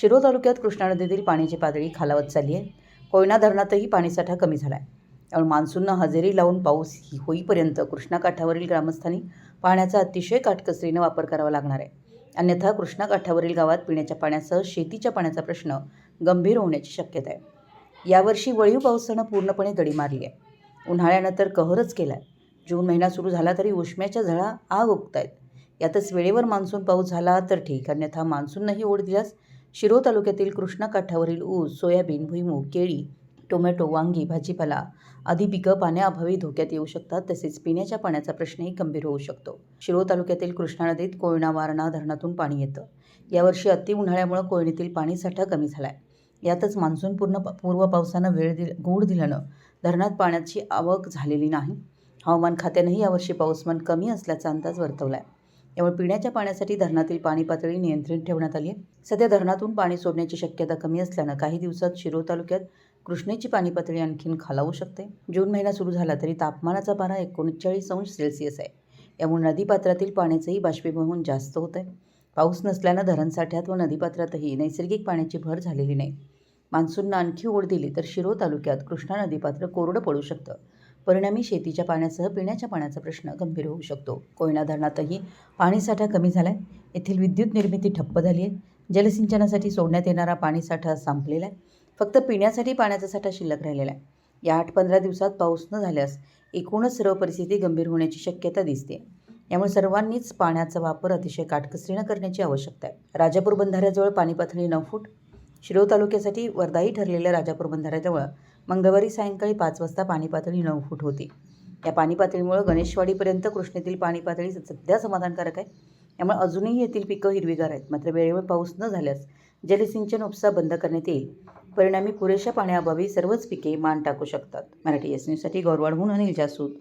शिरोळ तालुक्यात कृष्णा नदीतील पाण्याची पातळी खालावत चालली आहे. कोयना धरणातही पाणीसाठा कमी झाला आहे. त्यामुळे मान्सूननं हजेरी लावून पाऊस होईपर्यंत कृष्णा काठावरील ग्रामस्थांनी पाण्याचा अतिशय काटकसरीने वापर करावा लागणार आहे. अन्यथा कृष्णा काठावरील गावात पिण्याच्या पाण्यासह शेतीच्या पाण्याचा प्रश्न गंभीर होण्याची शक्यता आहे. यावर्षी वळीव पावसानं पूर्णपणे दडी मारली आहे. उन्हाळ्यानं तर कहरच केला आहे. जून महिना सुरू झाला तरी उष्म्याच्या झळा आग ओकतायत. यातच वेळेवर मान्सून पाऊस झाला तर ठीक, अन्यथा मान्सूनही ओढ दिल्यास शिरोळ तालुक्यातील कृष्णा काठावरील ऊस, सोयाबीन, भुईमूग, केळी, टोमॅटो, वांगी, भाजीपाला आदी पिकं पाण्याअभावी धोक्यात येऊ शकतात. तसेच पिण्याच्या पाण्याचा प्रश्नही गंभीर होऊ शकतो. शिरोळ तालुक्यातील कृष्णा नदीत कोयना वारणा धरणातून पाणी येतं. यावर्षी अति उन्हाळ्यामुळे कोयनेतील पाणीसाठा कमी झाला आहे. यातच मान्सून पूर्व पावसानं गूढ दिल्यानं धरणात पाण्याची आवक झालेली नाही. हवामान खात्यानंही यावर्षी पाऊसमान कमी असल्याचा अंदाज वर्तवला आहे. यामुळे पिण्याच्या पाण्यासाठी धरणातील पाणी पातळी नियंत्रित ठेवण्यात आली आहे. सध्या धरणातून पाणी सोडण्याची शक्यता कमी असल्यानं काही दिवसात शिरोळ तालुक्यात कृष्णेची पाणी पातळी आणखीन खालावू शकते. जून महिना सुरू झाला तरी तापमानाचा पारा 39°C आहे. यामुळे नदीपात्रातील पाण्याचंही बाष्पीभवन जास्त होत आहे. पाऊस नसल्यानं धरणसाठ्यात व नदीपात्रातही नैसर्गिक पाण्याची भर झालेली नाही. मान्सूननं आणखी ओढ दिली तर शिरोळ तालुक्यात कृष्णा नदीपात्र कोरडं पडू शकतं. परिणामी शेतीच्या पाण्यासह पिण्याच्या पाण्याचा प्रश्न गंभीर होऊ शकतो. कोयना धरणातही पाणीसाठा कमी झाला आहे. येथील विद्युत निर्मिती ठप्प झाली आहे. जलसिंचनासाठी सोडण्यात येणारा पाणीसाठा संपलेला आहे. फक्त पिण्यासाठी पाण्याचा साठा शिल्लक राहिलेला आहे. या 8-15 दिवसात पाऊस न झाल्यास एकूणच सर्व परिस्थिती गंभीर होण्याची शक्यता दिसते. यामुळे सर्वांनीच पाण्याचा वापर अतिशय काटकसरीनं करण्याची आवश्यकता आहे. राजापूर बंधाऱ्याजवळ पाणी पातळी 9 फूट. शिरोळ तालुक्यासाठी वरदायी ठरलेल्या राजापूर बंधाऱ्याजवळ मंगळवारी सायंकाळी 5 वाजता पाणी पातळी 9 फूट होती. या पाणी पातळीमुळे गणेशवाडीपर्यंत कृष्णेतील पाणी पातळी सध्या समाधानकारक आहे. यामुळे अजूनही येथील पिकं हिरवीगार आहेत. मात्र वेळेवर पाऊस न झाल्यास जलसिंचन उपसा बंद करण्यात येईल. परिणामी पुरेशा पाण्याअभावी सर्वच पिके मान टाकू शकतात. मराठी एस न्यूजसाठी गौरवाडहून अनिल जासूद.